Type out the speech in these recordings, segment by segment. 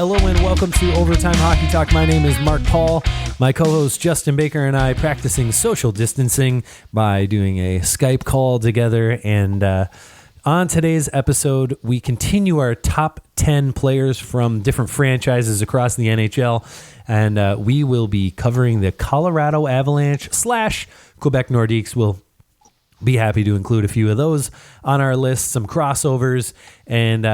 Hello and welcome to Overtime Hockey Talk. My name is Mark Paul. My co-host Justin Baker and I practicing social distancing by doing a Skype call together. And on today's episode, we continue our top 10 players from different franchises across the NHL. And we will be covering the Colorado Avalanche / Quebec Nordiques. We'll be happy to include a few of those on our list, some crossovers. And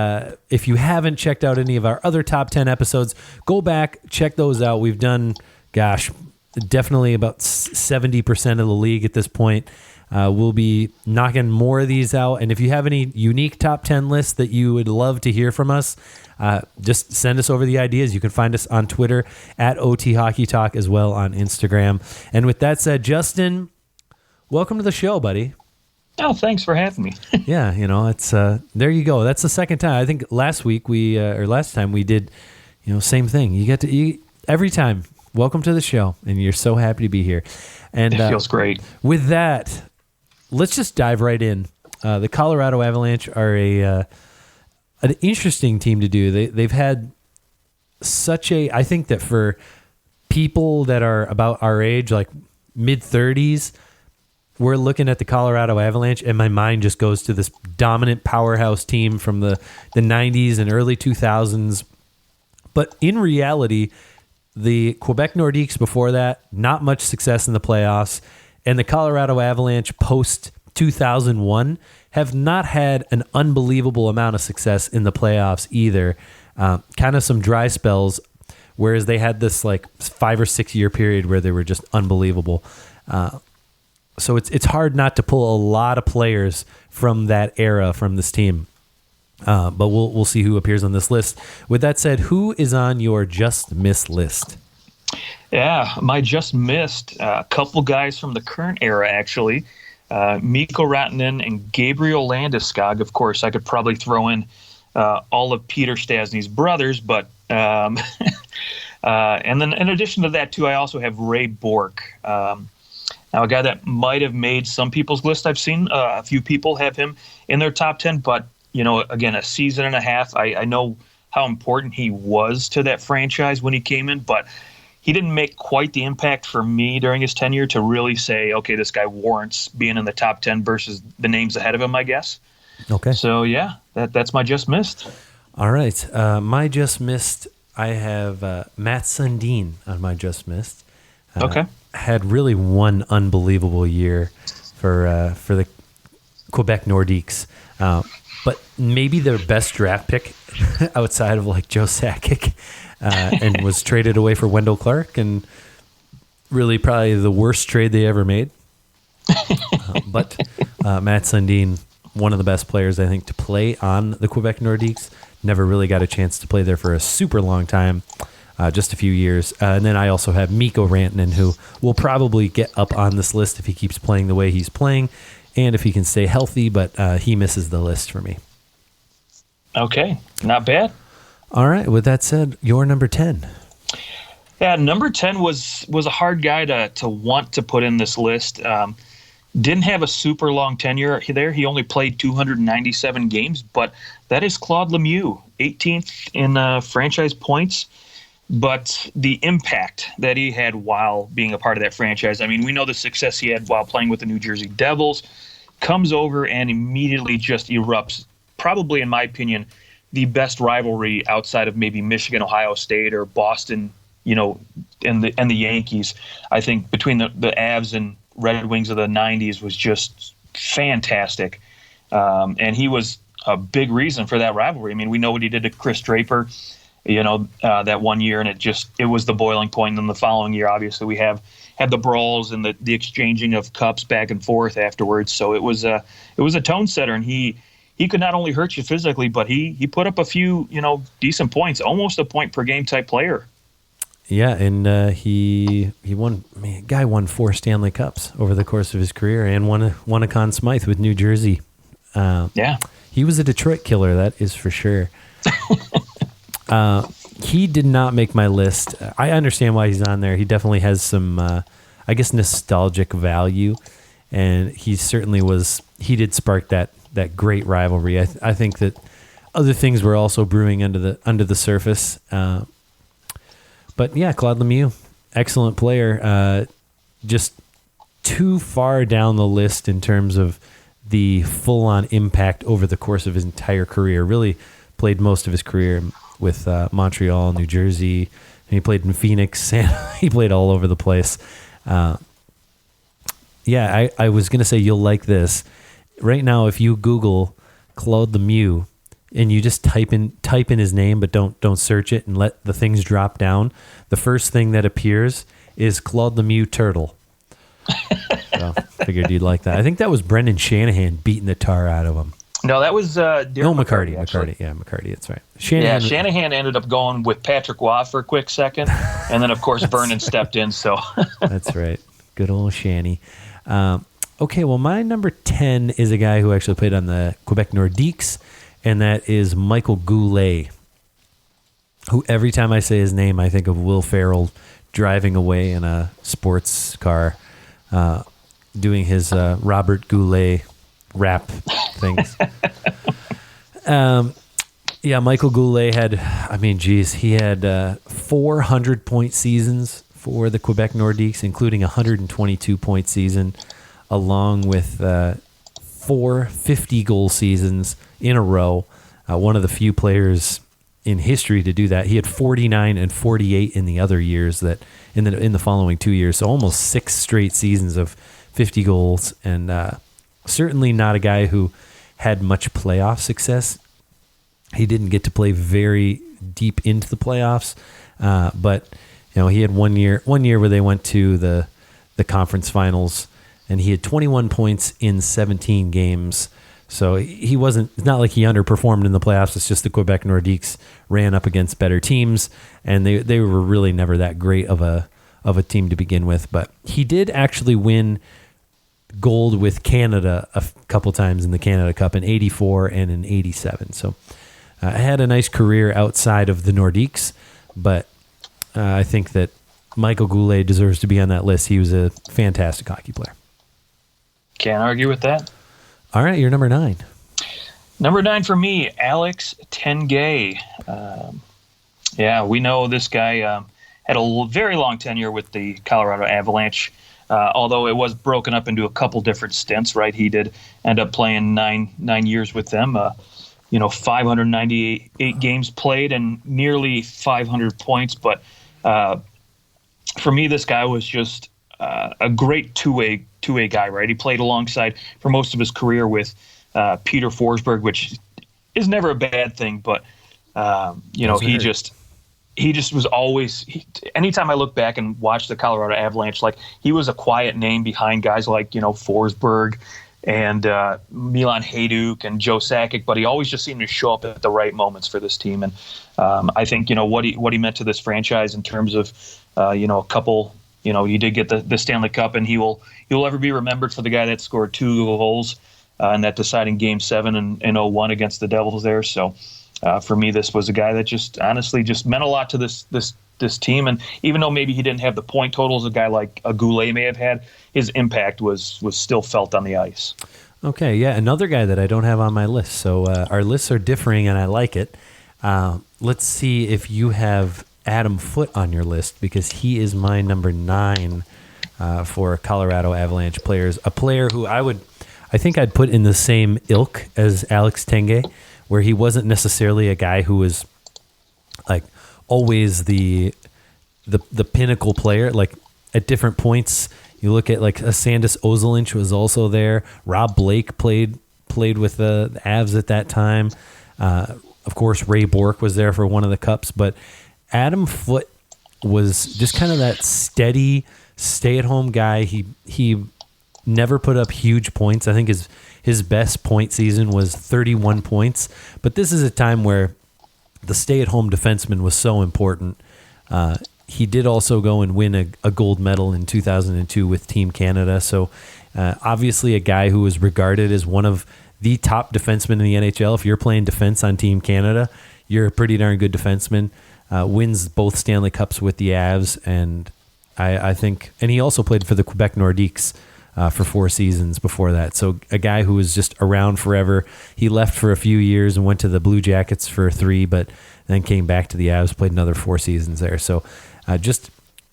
if you haven't checked out any of our other top 10 episodes, go back, check those out. We've done, definitely about 70% of the league at this point. We'll be knocking more of these out. And if you have any unique top 10 lists that you would love to hear from us, just send us over the ideas. You can find us on Twitter at OT Hockey Talk, as well on Instagram. And with that said, Justin, welcome to the show, buddy. Oh, thanks for having me. Yeah, it's there you go. That's the second time. I think last time we did, same thing. You get to every time. Welcome to the show, and you're so happy to be here. And it feels great. With that, let's just dive right in. The Colorado Avalanche are an interesting team to do. They've had I think that for people that are about our age, like mid-30s, we're looking at the Colorado Avalanche, and my mind just goes to this dominant powerhouse team from the 90s and early 2000s. But in reality, the Quebec Nordiques before that, not much success in the playoffs, and the Colorado Avalanche post-2001 have not had an unbelievable amount of success in the playoffs either. Kind of some dry spells, whereas they had this 5 or 6 year period where they were just unbelievable. So it's hard not to pull a lot of players from that era from this team. But we'll see who appears on this list. With that said, who is on your just missed list? Yeah, my just missed a couple guys from the current era, actually. Mikko Rantanen and Gabriel Landeskog. Of course, I could probably throw in all of Peter Stastny's brothers, but and then in addition to that, too, I also have Ray Bourque. Now, a guy that might have made some people's list. I've seen a few people have him in their top 10, but, again, a season and a half. I know how important he was to that franchise when he came in, but he didn't make quite the impact for me during his tenure to really say, okay, this guy warrants being in the top 10 versus the names ahead of him, I guess. Okay. So, yeah, that's my just missed. All right. My just missed, I have Matt Sundin on my just missed. Okay. Had really one unbelievable year for the Quebec Nordiques, but maybe their best draft pick outside of Joe Sakic, and was traded away for Wendell Clark, and really probably the worst trade they ever made. But Matt Sundin, one of the best players I think to play on the Quebec Nordiques, never really got a chance to play there for a super long time. Just a few years. And then I also have Mikko Rantanen, who will probably get up on this list if he keeps playing the way he's playing and if he can stay healthy, but he misses the list for me. Okay, not bad. All right, with that said, your number 10. Yeah, number 10 was a hard guy to want to put in this list. Didn't have a super long tenure there. He only played 297 games, but that is Claude Lemieux, 18th in franchise points. But the impact that he had while being a part of that franchise, I mean, we know the success he had while playing with the New Jersey Devils, comes over and immediately just erupts, probably, in my opinion, the best rivalry outside of maybe Michigan, Ohio State, or Boston, and the Yankees. I think between the Avs and Red Wings of the 90s was just fantastic. And he was a big reason for that rivalry. I mean, we know what he did to Chris Draper, that one year, and it was the boiling point. And then the following year, obviously, we had the brawls and the exchanging of cups back and forth afterwards. So it was a tone setter, and he could not only hurt you physically, but he put up a few decent points, almost a point per game type player. Yeah, and he won. Guy won 4 Stanley Cups over the course of his career, and won a Conn Smythe with New Jersey. Yeah, he was a Detroit killer, that is for sure. He did not make my list. I understand why he's on there. He definitely has some, I guess, nostalgic value, and he certainly was. He did spark that great rivalry. I think that other things were also brewing under the surface. But yeah, Claude Lemieux, excellent player. Just too far down the list in terms of the full-on impact over the course of his entire career. Really played most of his career with Montreal, New Jersey, and he played in Phoenix, and he played all over the place. I was going to say you'll like this. Right now, if you Google Claude Lemieux and you just type in his name, but don't search it and let the things drop down, the first thing that appears is Claude Lemieux turtle. So figured you'd like that. I think that was Brendan Shanahan beating the tar out of him. No, that was McCarty. McCarty. Yeah, McCarty. That's right. Shanahan ended up going with Patrick Waugh for a quick second, and then of course Vernon stepped in. So that's right. Good old Shanny. Okay, well, my number 10 is a guy who actually played on the Quebec Nordiques, and that is Michael Goulet, who every time I say his name, I think of Will Ferrell driving away in a sports car, doing his Robert Goulet rap things. Michael Goulet had 400-point seasons for the Quebec Nordiques, including a 122-point season, along with 4 50-goal seasons in a row. One of the few players in history to do that. He had 49 and 48 in the other years, that in the following 2 years. So almost 6 straight seasons of 50 goals, and certainly not a guy who had much playoff success. He didn't get to play very deep into the playoffs, but he had one year where they went to the conference finals, and he had 21 points in 17 games. So it's not like he underperformed in the playoffs. It's just the Quebec Nordiques ran up against better teams, and they were really never that great of a team to begin with. But he did actually win gold with Canada a couple times in the Canada Cup in '84 and in '87. So I had a nice career outside of the Nordiques, but I think that Michael Goulet deserves to be on that list. He was a fantastic hockey player. Can't argue with that. All right, you're number 9. Number 9 for me, Alex Tenguay. We know this guy had a very long tenure with the Colorado Avalanche, although it was broken up into a couple different stints, right? He did end up playing nine years with them, 598 games played and nearly 500 points. But for me, this guy was just a great two-way guy, right? He played alongside for most of his career with Peter Forsberg, which is never a bad thing, but he just was always. Anytime I look back and watch the Colorado Avalanche, like, he was a quiet name behind guys like Forsberg and Milan Hajduk and Joe Sakic, but he always just seemed to show up at the right moments for this team. And I think what he meant to this franchise in terms of a couple. He did get the Stanley Cup, and he will ever be remembered for the guy that scored 2 goals in that deciding Game 7 in 01 against the Devils there. So for me, this was a guy that just honestly just meant a lot to this team. And even though maybe he didn't have the point totals a guy like a Goulet may have had, his impact was still felt on the ice. Okay, yeah, another guy that I don't have on my list. So our lists are differing, and I like it. Let's see if you have Adam Foote on your list, because he is my number 9 for Colorado Avalanche players. A player who I think I'd put in the same ilk as Alex Tenguay, where he wasn't necessarily a guy who was like always the pinnacle player. Like at different points, you look at like a Sandis Ozolinsh was also there. Rob Blake played with the Avs at that time. Of course, Ray Bourque was there for one of the cups, but Adam Foote was just kind of that steady, stay-at-home guy. He never put up huge points. I think his best point season was 31 points. But this is a time where the stay-at-home defenseman was so important. He did also go and win a gold medal in 2002 with Team Canada. So obviously a guy who was regarded as one of the top defensemen in the NHL. If you're playing defense on Team Canada, you're a pretty darn good defenseman. Wins both Stanley Cups with the Avs, and I think, and he also played for the Quebec Nordiques for 4 seasons before that. So a guy who was just around forever. He left for a few years and went to the Blue Jackets for 3, but then came back to the Avs, played another 4 seasons there. So just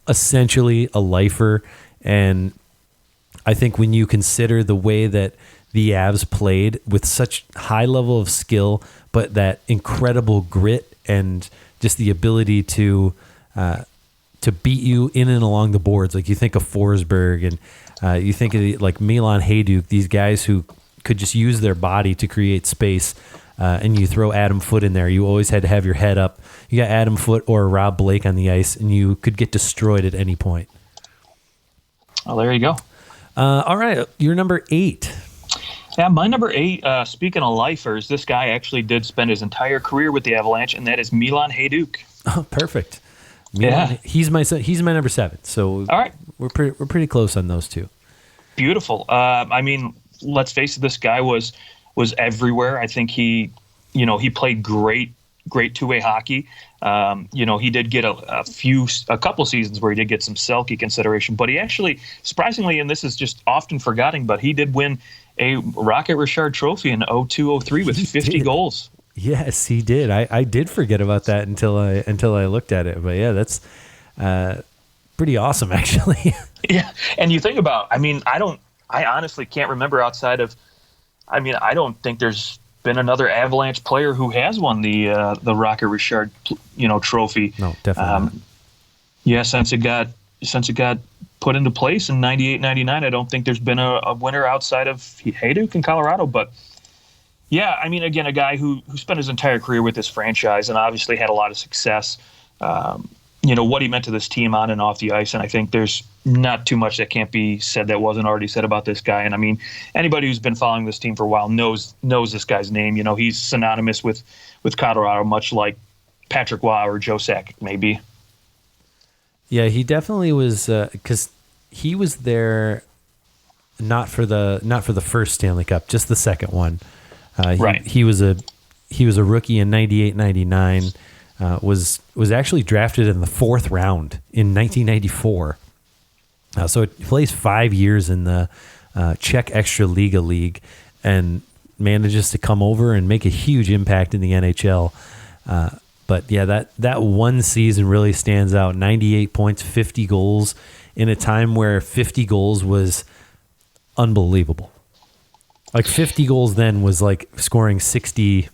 essentially a lifer. And I think when you consider the way that the Avs played with such high level of skill, but that incredible grit and just the ability to beat you in and along the boards. Like you think of Forsberg and you think of like Milan Hajduk, these guys who could just use their body to create space. And you throw Adam Foote in there. You always had to have your head up. You got Adam Foote or Rob Blake on the ice, and you could get destroyed at any point. Well, there you go. All right, you're number 8. Yeah, my number 8, speaking of lifers, this guy actually did spend his entire career with the Avalanche, and that is Milan Hajduk. Oh, perfect. Milan, he's my number 7. So all right, we're pretty close on those two. Beautiful. I mean, let's face it, this guy was everywhere. I think he played great two-way hockey. He did get a couple seasons where he did get some Selke consideration, but he actually, surprisingly, and this is just often forgotten, but he did win a Rocket Richard Trophy in 02-03 with 50 goals. Yes, he did. I did forget about that until I looked at it. But yeah, that's pretty awesome, actually. Yeah, and you think about, I honestly can't remember outside of, I don't think there's been another Avalanche player who has won the Rocket Richard, trophy. No, definitely not. Yeah, since it got put into place in 98-99, I don't think there's been a winner outside of Hajduk in Colorado. But yeah, again, a guy who spent his entire career with this franchise and obviously had a lot of success. What he meant to this team on and off the ice, and I think there's not too much that can't be said that wasn't already said about this guy. And anybody who's been following this team for a while knows this guy's name. He's synonymous with Colorado, much like Patrick Waugh or Joe Sakic maybe. Yeah, he definitely was, because he was there not for the first Stanley Cup, just the second one. Right. He was a rookie in 98-99. Was actually drafted in the 4th round in 1994. So it plays 5 years in the Czech Extraliga League and manages to come over and make a huge impact in the NHL. But yeah, that one season really stands out. 98 points, 50 goals in a time where 50 goals was unbelievable. Like 50 goals then was like scoring 60,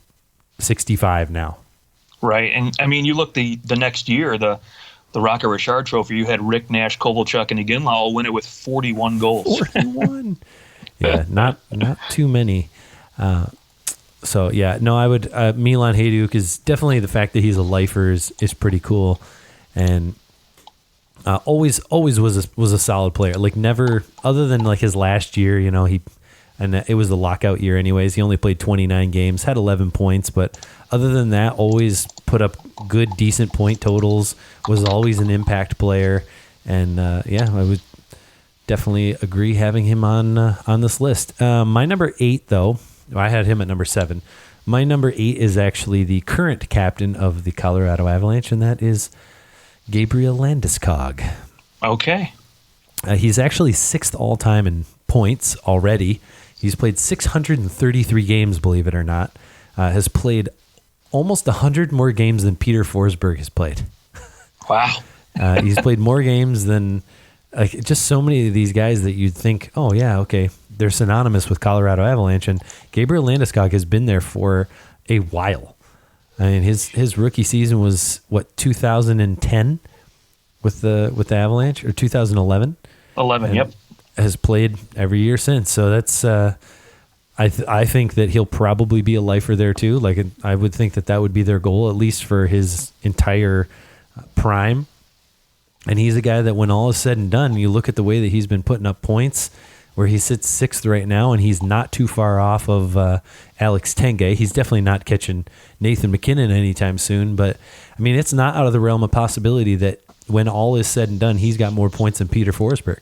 65 now. Right, and you look the next year, the Rocket Richard Trophy, you had Rick Nash, Kovalchuk, and Iginla all win it with 41 goals. 41. Yeah, not too many. So yeah, no, I would Milan Hajduk is definitely, the fact that he's a lifer is pretty cool, and always was a solid player. Like never, other than like his last year, and it was the lockout year anyways. He only played 29 games, had 11 points, but other than that, always put up good, decent point totals, was always an impact player. And I would definitely agree having him on this list. My number 8, though, I had him at number 7. My number 8 is actually the current captain of the Colorado Avalanche, and that is Gabriel Landeskog. Okay. He's actually 6th all-time in points already. He's played 633 games, believe it or not. Has played almost 100 more games than Peter Forsberg has played. Wow. He's played more games than just so many of these guys that you'd think, oh, yeah, okay, they're synonymous with Colorado Avalanche. And Gabriel Landeskog has been there for a while. His rookie season was, 2010 with the Avalanche, or 2011? 11, yep. Has played every year since. So that's I think that he'll probably be a lifer there too. Like I would think that would be their goal, at least for his entire prime. And he's a guy that when all is said and done, you look at the way that he's been putting up points, where he sits 6th right now, and he's not too far off of Alex Tenge. He's definitely not catching Nathan McKinnon anytime soon, but it's not out of the realm of possibility that when all is said and done, he's got more points than Peter Forsberg.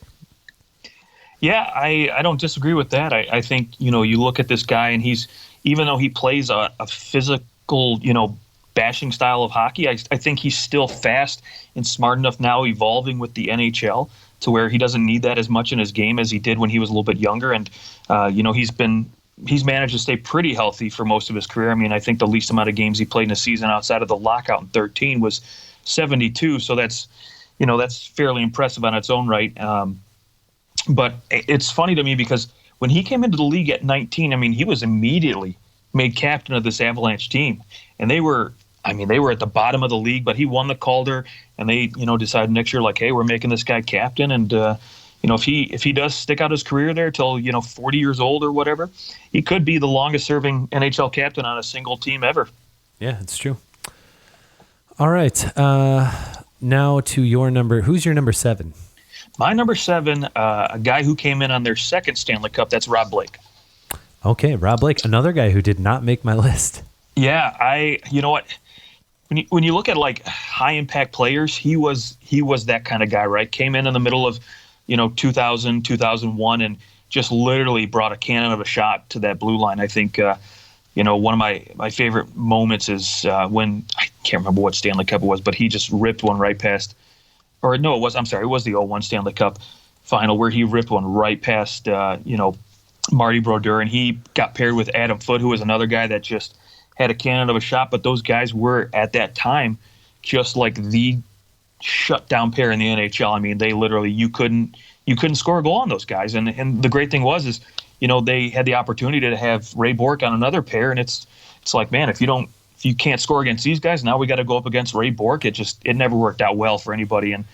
Yeah, I don't disagree with that. I think, you look at this guy, and even though he plays a physical, bashing style of hockey, I think he's still fast and smart enough now, evolving with the NHL, to where he doesn't need that as much in his game as he did when he was a little bit younger. And, he's managed to stay pretty healthy for most of his career. I mean, I think the least amount of games he played in a season outside of the lockout in 13 was 72. So that's fairly impressive on its own right. But it's funny to me because when he came into the league at 19, I mean, he was immediately made captain of this Avalanche team. And they were at the bottom of the league, but he won the Calder, and they, decided next year, like, hey, we're making this guy captain. And, if he does stick out his career there till 40 years old or whatever, he could be the longest serving NHL captain on a single team ever. Yeah, it's true. All right. Now to your number. Who's your number 7? My number 7, a guy who came in on their second Stanley Cup. That's Rob Blake. Okay, Rob Blake, another guy who did not make my list. Yeah, you know what? When you look at like high impact players, he was that kind of guy, right? Came in the middle of 2000, 2001, and just literally brought a cannon of a shot to that blue line. I think one of my favorite moments is when, I can't remember what Stanley Cup it was, but he just ripped one right past, or no, it was the 01 Stanley Cup final where he ripped one right past Marty Brodeur, and he got paired with Adam Foote, who was another guy that just had a cannon of a shot. But those guys were at that time just like the shutdown pair in the NHL. I mean, they literally you couldn't score a goal on those guys. And the great thing was they had the opportunity to have Ray Bourque on another pair, and it's like, man, if you can't score against these guys, now we got to go up against Ray Bourque. It never worked out well for anybody. And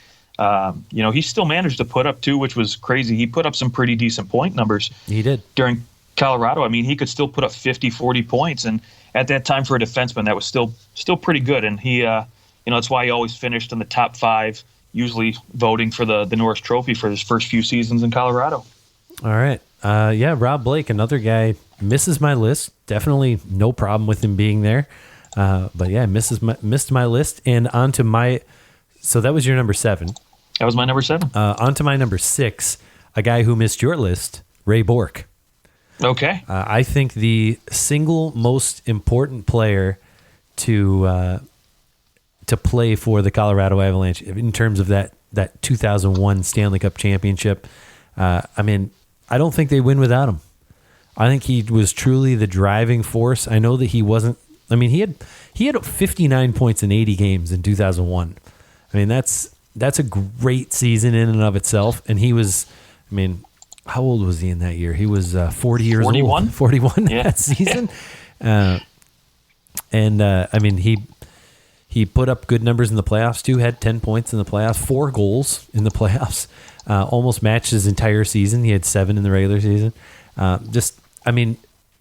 he still managed to put up 2, which was crazy. He put up some pretty decent point numbers. He did during Colorado. I mean, he could still put up 50, 40 points, and at that time for a defenseman, that was still pretty good. And he, that's why he always finished in the top 5, usually voting for the Norris Trophy for his first few seasons in Colorado. All right. Rob Blake, another guy, misses my list. Definitely no problem with him being there. But yeah, missed my list. And onto my, so that was your number 7. That was my number 7. Onto my number 6, a guy who missed your list, Ray Bourque. Okay. I think the single most important player to play for the Colorado Avalanche in terms of that 2001 Stanley Cup championship. I don't think they win without him. I think he was truly the driving force. I know that he wasn't. I mean, he had 59 points in 80 games in 2001. I mean, that's a great season in and of itself. And he was, how old was he in that year? He was 40 years 41? old. 41 that season. He put up good numbers in the playoffs too, had 10 points in the playoffs, 4 goals in the playoffs, almost matched his entire season. He had 7 in the regular season.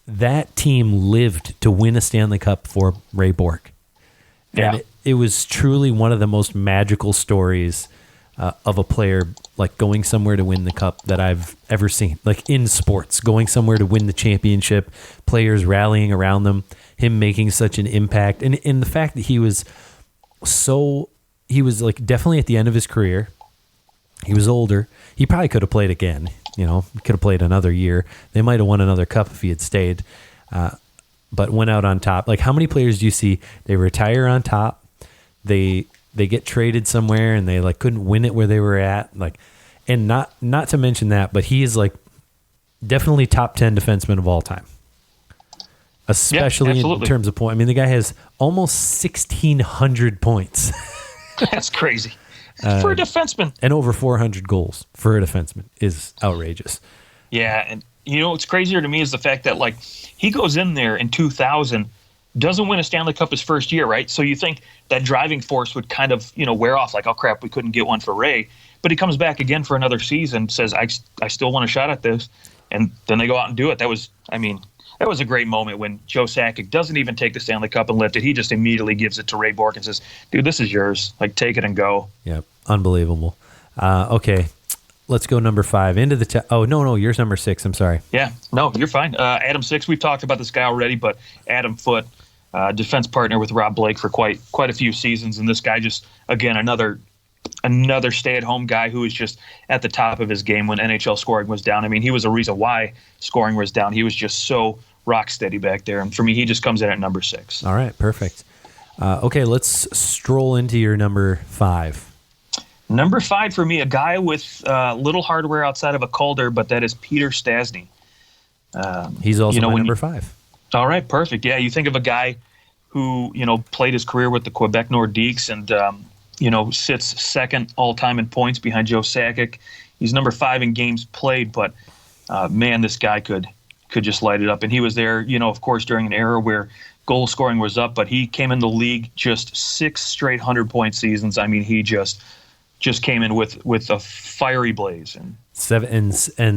That team lived to win a Stanley Cup for Ray Bourque. And it was truly one of the most magical stories of a player like going somewhere to win the cup that I've ever seen, like in sports, going somewhere to win the championship, players rallying around them, him making such an impact. And the fact that he was like definitely at the end of his career. He was older. He probably could have played again. He could have played another year. They might have won another cup if he had stayed, but went out on top. Like, how many players do you see? They retire on top. They get traded somewhere and they like couldn't win it where they were at. Like, and not to mention that, but he is like definitely top 10 defenseman of all time, especially in terms of point. I mean, the guy has almost 1,600 points. That's crazy. For a defenseman. And over 400 goals for a defenseman is outrageous. Yeah, and what's crazier to me is the fact that like he goes in there in 2000, doesn't win a Stanley Cup his first year, right? So you think that driving force would kind of, wear off, like, oh crap, we couldn't get one for Ray. But he comes back again for another season, says, I still want a shot at this. And then they go out and do it. That was a great moment when Joe Sakic doesn't even take the Stanley Cup and lift it. He just immediately gives it to Ray Bourque and says, dude, this is yours. Like, take it and go. Yeah, unbelievable. Okay, let's go number 5. Into the oh, no, yours number 6. I'm sorry. Yeah, no, you're fine. Adam 6, we've talked about this guy already, but Adam Foote, defense partner with Rob Blake for quite a few seasons. And this guy just, again, another stay-at-home guy who was just at the top of his game when NHL scoring was down. I mean, he was a reason why scoring was down. He was just so rock steady back there. And for me, he just comes in at number 6. All right, perfect. Okay, let's stroll into your number 5. Number 5 for me, a guy with little hardware outside of a Calder, but that is Peter Stastny. He's also my number 5. All right, perfect. Yeah, you think of a guy who, played his career with the Quebec Nordiques and, sits second all-time in points behind Joe Sakic. He's number 5 in games played, but, man, this guy could just light it up. And he was there, of course, during an era where goal scoring was up, but he came in the league just 6 straight 100-point seasons. I mean, he just came in with a fiery blaze. And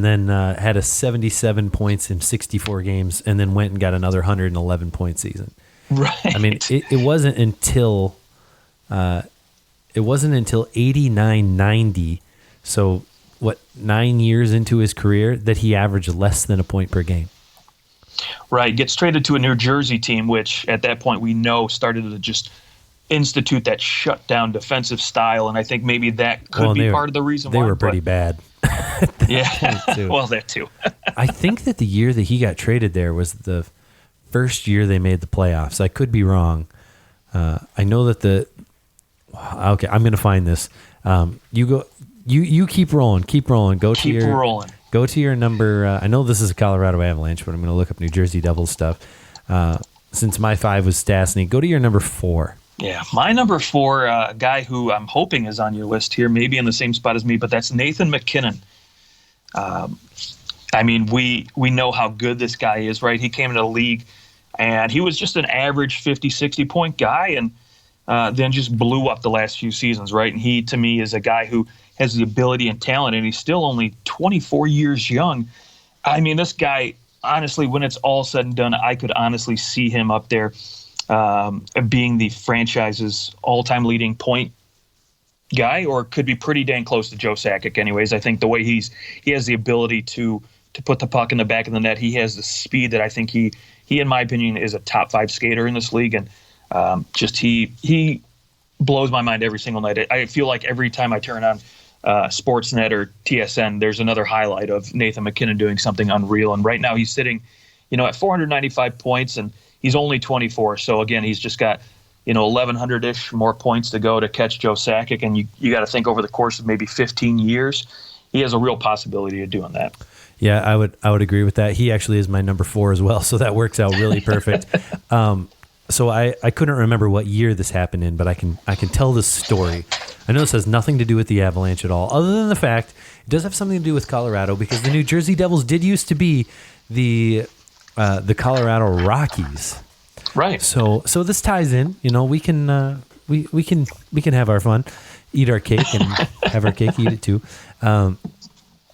then had a 77 points in 64 games and then went and got another 111-point season. Right. I mean, it wasn't until 89-90, so 9 years into his career, that he averaged less than a point per game. Right. Gets traded to a New Jersey team, which at that point we know started to just institute that shutdown defensive style, and I think maybe that could be part of the reason why. They were pretty bad. Yeah. Well, that too. I think that the year that he got traded there was the first year they made the playoffs. I could be wrong. I know that okay, I'm going to find this. You keep rolling. Go to your number. I know this is a Colorado Avalanche, but I'm going to look up New Jersey Devils stuff. Since my 5 was Stastny, go to your number 4. Yeah, my number 4, a guy who I'm hoping is on your list here, maybe in the same spot as me, but that's Nathan MacKinnon. I mean, we know how good this guy is, right? He came into the league, and he was just an average 50, 60-point guy, and then just blew up the last few seasons, right? And he, to me, is a guy who has the ability and talent, and he's still only 24 years young. I mean, this guy, honestly, when it's all said and done, I could honestly see him up there being the franchise's all-time leading point guy, or could be pretty dang close to Joe Sakic anyways. I think the way he has the ability to put the puck in the back of the net, he has the speed that I think he in my opinion is a top 5 skater in this league, and he blows my mind every single night. I feel like every time I turn on Sportsnet or TSN, there's another highlight of Nathan MacKinnon doing something unreal, and right now he's sitting at 495 points, and he's only 24. So again, he's just got 1,100-ish more points to go to catch Joe Sakic, and you got to think over the course of maybe 15 years, he has a real possibility of doing that. Yeah, I would agree with that. He actually is my number 4 as well, so that works out really perfect. So I couldn't remember what year this happened in, but I can tell this story. I know this has nothing to do with the Avalanche at all, other than the fact it does have something to do with Colorado, because the New Jersey Devils did used to be the Colorado Rockies. Right. So this ties in. We can have our fun, eat our cake, and have our cake, eat it too.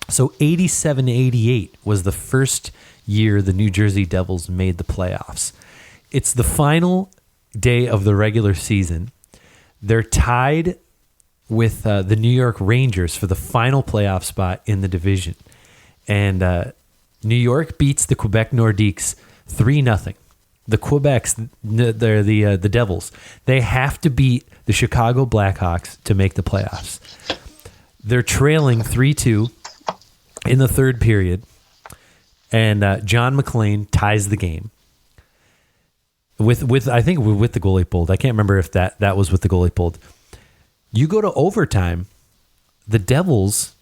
So 87-88 was the first year the New Jersey Devils made the playoffs. It's the final day of the regular season. They're tied with the New York Rangers for the final playoff spot in the division. And New York beats the Quebec Nordiques 3-0. The Quebecs, they're the Devils. They have to beat the Chicago Blackhawks to make the playoffs. They're trailing 3-2 in the third period, and John McClain ties the game. With I think with the goalie pulled. I can't remember if that was with the goalie pulled. You go to overtime. The Devils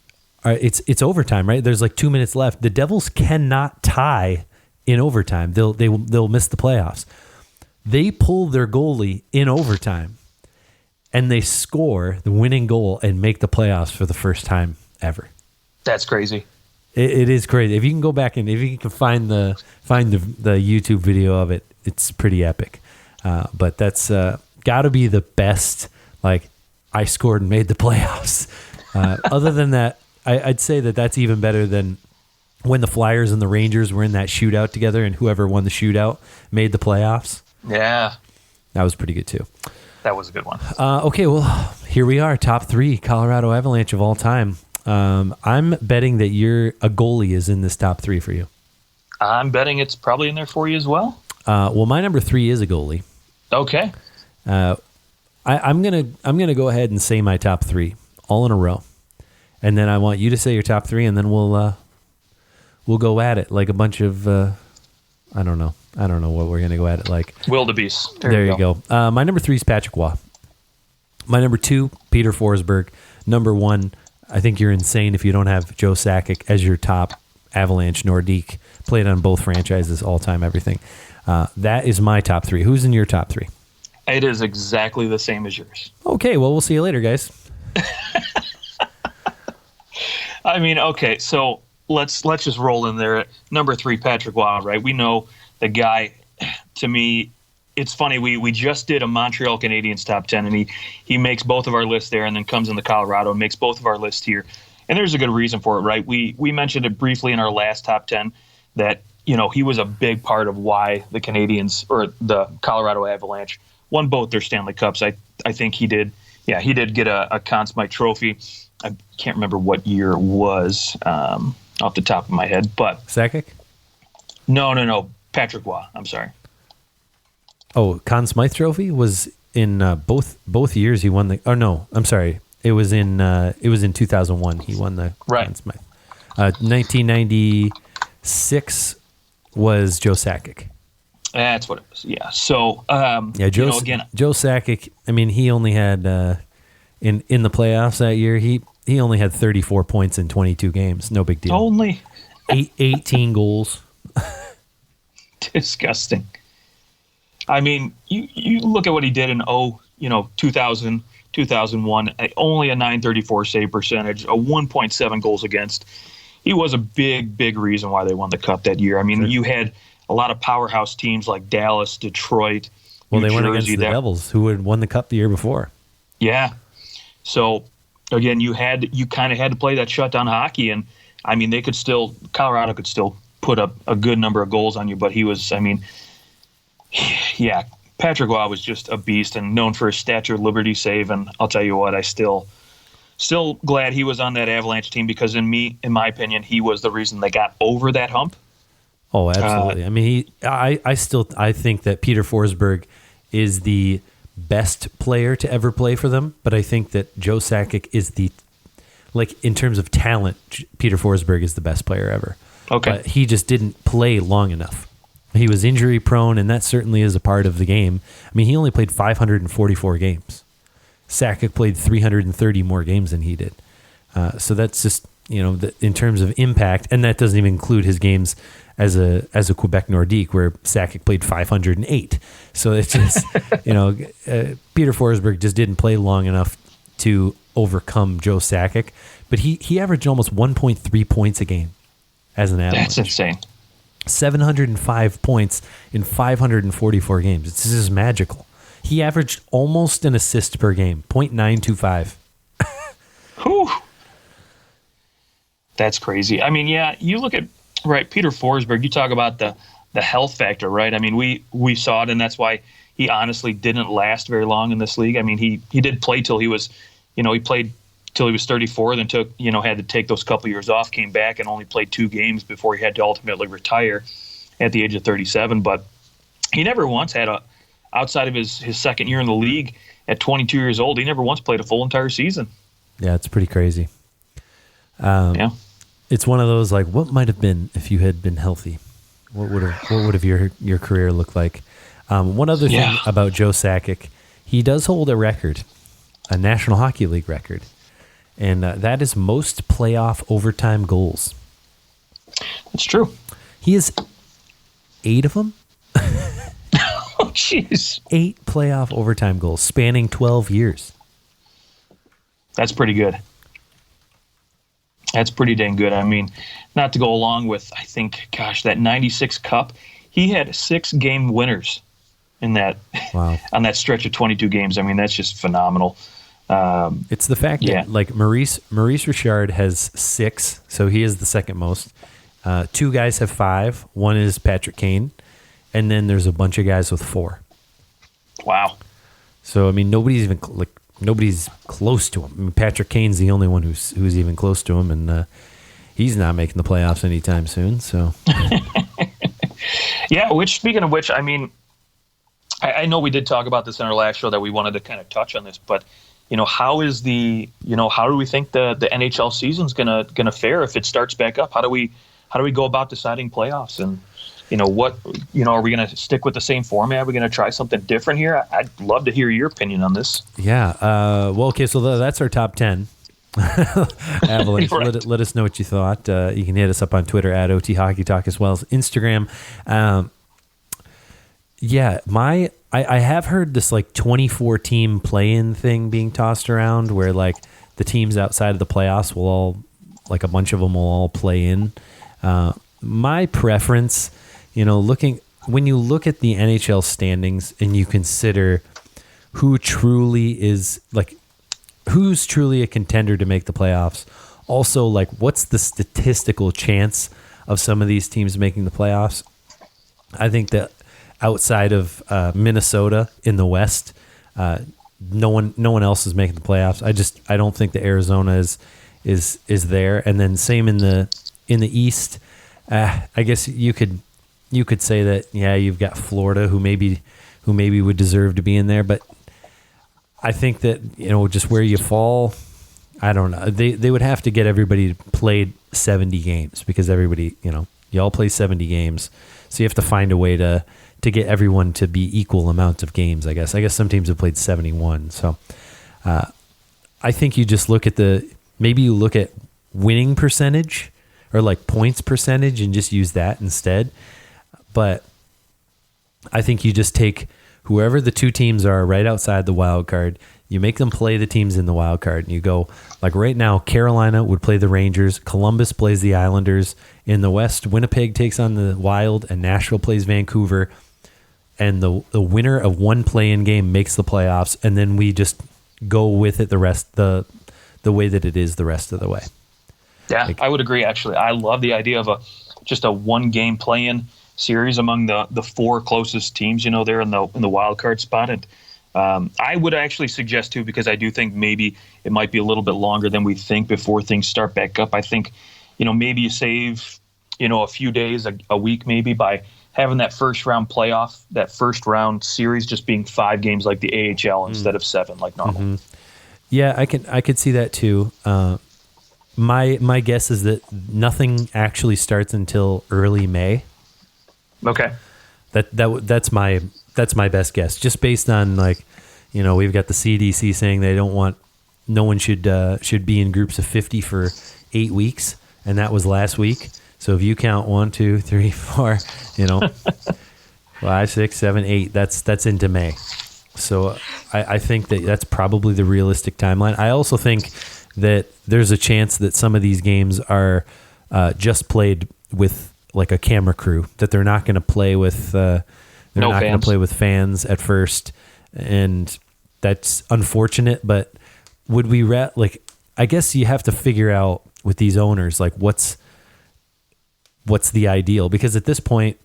are it's overtime, right? There's like 2 minutes left. The Devils cannot tie in overtime. They'll miss the playoffs. They pull their goalie in overtime, and they score the winning goal and make the playoffs for the first time ever. That's crazy. It is crazy. If you can go back and if you can find the YouTube video of it, it's pretty epic. But that's got to be the best. Like, I scored and made the playoffs. Other than that, I'd say that's even better than when the Flyers and the Rangers were in that shootout together, and whoever won the shootout made the playoffs. Yeah, that was pretty good too. That was a good one. Okay, well, here we are, top 3 Colorado Avalanche of all time. I'm betting that a goalie is in this top 3 for you. I'm betting it's probably in there for you as well. Well, my number 3 is a goalie. Okay. I'm gonna go ahead and say my top 3 all in a row, and then I want you to say your top 3, and then we'll go at it like a bunch of I don't know what we're gonna go at it like. Wildebeest. There you go. My number 3 is Patrick Waugh. My number 2, Peter Forsberg. number one, I think you're insane if you don't have Joe Sakic as your top Avalanche Nordique. Played on both franchises, all-time, everything. That is my top three. Who's in your top three? It is exactly the same as yours. Okay, well, we'll see you later, guys. I mean, okay, so let's just roll in there. Number 3, Patrick Roy, right? We know the guy, to me, it's funny, we just did a Montreal Canadiens top 10, and he makes both of our lists there and then comes into Colorado and makes both of our lists here. And there's a good reason for it, right? We mentioned it briefly in our last top 10 that, he was a big part of why the Canadiens or the Colorado Avalanche won both their Stanley Cups. I think he did. Yeah, he did get a Conn Smythe trophy. I can't remember what year it was off the top of my head, but Sakic? No. Patrick Roy. I'm sorry. Oh, Conn Smythe trophy was in both years. He won the. Oh no, I'm sorry. It was in 2001. He won the Conn Smythe. 1996 was Joe Sakic. That's what it was. Yeah. So Joe Sakic. I mean, he only had in the playoffs that year. He only had 34 points in 22 games. No big deal. Only 18 goals. Disgusting. I mean, you look at what he did in 2000, 2001, only a .934 save percentage, a 1.7 goals against. He was a big reason why they won the Cup that year. I mean, you had a lot of powerhouse teams like Dallas, Detroit, New they went Jersey, against the Devils, who had won the Cup the year before. Yeah. So, again, you kind of had to play that shutdown hockey, and, I mean, Colorado could still put up a good number of goals on you, but he was, I mean, yeah, Patrick Roy was just a beast and known for his Statue of Liberty save, and I'll tell you what, I still glad he was on that Avalanche team because in my opinion, he was the reason they got over that hump. Oh, absolutely. I mean, I think that Peter Forsberg is the best player to ever play for them, but I think that Joe Sakic is in terms of talent, Peter Forsberg is the best player ever. Okay. But he just didn't play long enough. He was injury prone, and that certainly is a part of the game. I mean, he only played 544 games. Sakic played 330 more games than he did. So that's just, in terms of impact, and that doesn't even include his games as a Quebec Nordique, where Sakic played 508. So it's just, Peter Forsberg just didn't play long enough to overcome Joe Sakic, but he averaged almost 1.3 points a game as an Avalanche. That's insane. 705 points in 544 games. It's just magical. He averaged almost an assist per game, 0.925. Whew. That's crazy. I mean, yeah, you look at, right, Peter Forsberg, you talk about the health factor, right? I mean, we saw it, and that's why he honestly didn't last very long in this league. I mean, he did play till he was, he played till he was 34, then had to take those couple years off, came back and only played 2 games before he had to ultimately retire at the age of 37. But he never once had outside of his second year in the league at 22 years old, he never once played a full entire season. Yeah, it's pretty crazy. Yeah. It's one of those, what might have been if you had been healthy? What would have your career looked like? One other thing about Joe Sakic, he does hold a record, a National Hockey League record. And that is most playoff overtime goals. That's true. He has 8 of them. Oh, jeez. 8 playoff overtime goals spanning 12 years. That's pretty good. That's pretty dang good. I mean, not to go along with, I think, that 96 Cup, he had 6 game winners in that. Wow. On that stretch of 22 games. I mean, that's just phenomenal. It's the fact that Maurice Richard has 6, so he is the second most. 2 guys have 5. One is Patrick Kane, and then there's a bunch of guys with 4. Wow. So I mean, nobody's close to him. I mean, Patrick Kane's the only one who's even close to him, and he's not making the playoffs anytime soon. So. Yeah. Speaking of which, I mean, I know we did talk about this in our last show that we wanted to kind of touch on this, but. How do we think the NHL season's gonna fare if it starts back up? How do we go about deciding playoffs? And are we gonna stick with the same format? Are we gonna try something different here? I'd love to hear your opinion on this. Yeah. Well, okay. So that's our top 10. Avalanche. Right. Let us know what you thought. You can hit us up on Twitter at OT Hockey Talk as well as Instagram. I have heard this like 24 team play-in thing being tossed around where like the teams outside of the playoffs will all, like a bunch of them will all play in. My preference, when you look at the NHL standings and you consider who's truly a contender to make the playoffs, also like what's the statistical chance of some of these teams making the playoffs, I think that outside of Minnesota in the West, no one else is making the playoffs. I don't think that Arizona is there. And then same in the East. I guess you could say that you've got Florida who maybe would deserve to be in there, but I think that just where you fall, I don't know. They would have to get everybody to play 70 games because everybody you all play 70 games, so you have to find a way to get everyone to be equal amounts of games. I guess some teams have played 71, so I think you just look at maybe winning percentage or like points percentage and just use that instead. But I think you just take whoever the two teams are right outside the wild card, you make them play the teams in the wild card, and you go, like right now, Carolina would play the Rangers, Columbus plays the Islanders. In the West, Winnipeg takes on the Wild, and Nashville plays Vancouver. And the winner of one play-in game makes the playoffs, and then we just go with it the way that it is the rest of the way. Yeah, I would agree, actually. I love the idea of just a one-game play-in series among the four closest teams, there in the wild card spot. And I would actually suggest too, because I do think maybe it might be a little bit longer than we think before things start back up. I think, maybe you save, a few days, a week maybe by having that first round series just being 5 games like the AHL instead of 7 like normal. Mm-hmm. Yeah, I could see that too. My guess is that nothing actually starts until early May. Okay. That's my best guess, just based on we've got the CDC saying they don't want no one should be in groups of 50 for 8 weeks, and that was last week. So if you count 1, 2, 3, 4, 5, 6, 7, 8, that's into May. So I think that's probably the realistic timeline. I also think that there's a chance that some of these games are just played with like a camera crew, that they're not going to play with going to play with fans at first, and that's unfortunate. But would we I guess you have to figure out with these owners what's the ideal, because at this point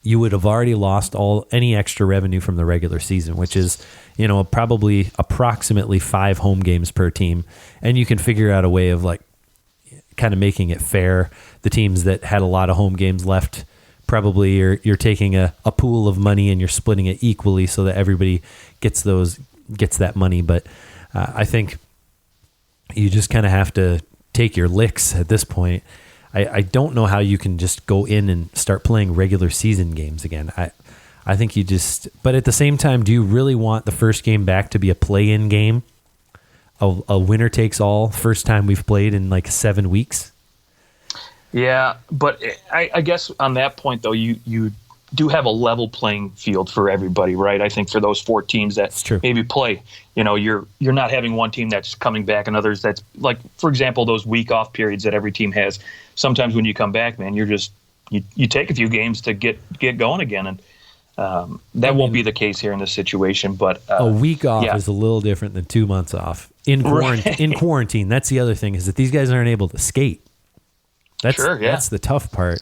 you would have already lost any extra revenue from the regular season, which is probably approximately 5 home games per team, and you can figure out a way of kind of making it fair. The teams that had a lot of home games left, probably you're taking a pool of money and you're splitting it equally so that everybody gets that money. But I think you just kind of have to take your licks at this point. I don't know how you can just go in and start playing regular season games again. I think but at the same time, do you really want the first game back to be a play-in game? A winner takes all, first time we've played in 7 weeks? Yeah, but I guess on that point, though, you do have a level playing field for everybody, right? I think for those 4 teams that maybe play, you're not having one team that's coming back and others that's for example, those week off periods that every team has. Sometimes when you come back, man, you take a few games to get going again, and that won't be the case here in this situation. But a week off is a little different than 2 months off in quarantine. In quarantine, that's the other thing, is that these guys aren't able to skate. That's the tough part.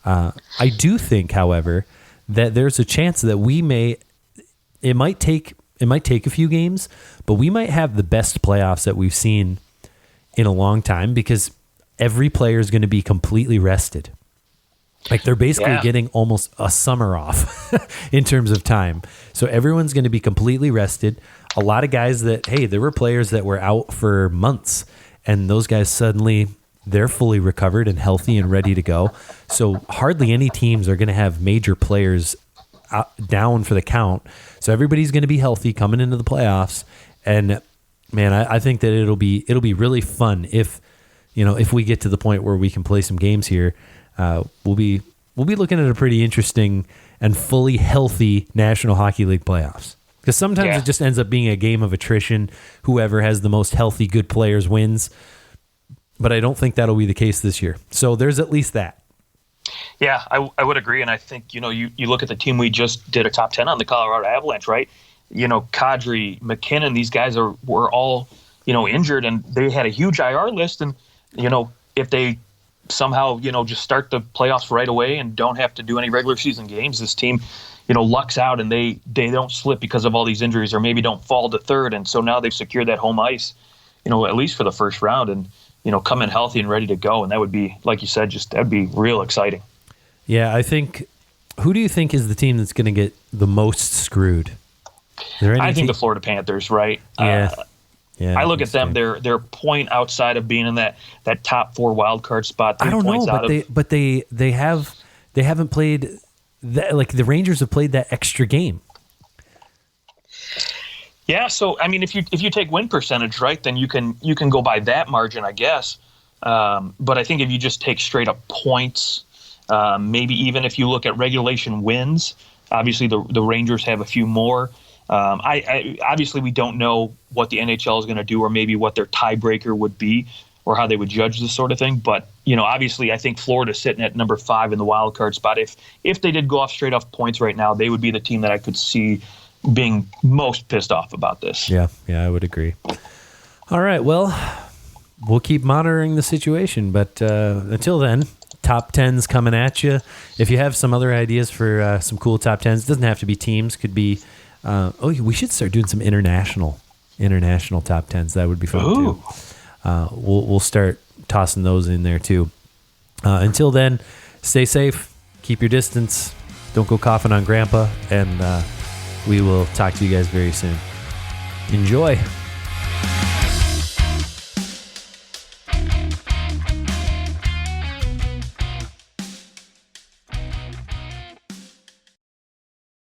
I do think, however, that there's a chance that it might take a few games, but we might have the best playoffs that we've seen in a long time, because every player is going to be completely rested. They're basically getting almost a summer off in terms of time. So everyone's going to be completely rested. A lot of guys there were players that were out for months, and those guys suddenly, they're fully recovered and healthy and ready to go. So hardly any teams are going to have major players down for the count. So everybody's going to be healthy coming into the playoffs. And Man, I think that it'll be really fun if we get to the point where we can play some games here. We'll be looking at a pretty interesting and fully healthy National Hockey League playoffs. Because sometimes it just ends up being a game of attrition. Whoever has the most healthy, good players wins. But I don't think that'll be the case this year. So there's at least that. Yeah, I would agree. And I think, you look at the team we just did a top 10 on, the Colorado Avalanche, right? Kadri, McKinnon, these guys were all, injured, and they had a huge IR list. And, if they somehow, just start the playoffs right away and don't have to do any regular season games, this team, lucks out and they don't slip because of all these injuries, or maybe don't fall to third. And so now they've secured that home ice, at least for the first round, and, come in healthy and ready to go. And that would be, like you said, that'd be real exciting. Yeah, I think, who do you think is the team that's going to get the most screwed? I think the Florida Panthers, right? Yeah. I look at them; they're a point outside of being in that top 4 wild card spot. I don't know, but they haven't played that, like the Rangers have played that extra game. Yeah, so I mean, if you take win percentage, right, then you can go by that margin, I guess. But I think if you just take straight up points, maybe even if you look at regulation wins, obviously the Rangers have a few more. I obviously we don't know what the NHL is going to do, or maybe what their tiebreaker would be, or how they would judge this sort of thing. But obviously, I think Florida's sitting at number 5 in the wild card spot. If they did go off straight off points right now, they would be the team that I could see being most pissed off about this. Yeah, I would agree. All right, well, we'll keep monitoring the situation, but until then, top 10s coming at you. If you have some other ideas for some cool top 10s, it doesn't have to be teams, could be we should start doing some international top 10s. That would be fun too. We'll start tossing those in there too. Until then, stay safe, keep your distance, don't go coughing on grandpa, and we will talk to you guys very soon. Enjoy.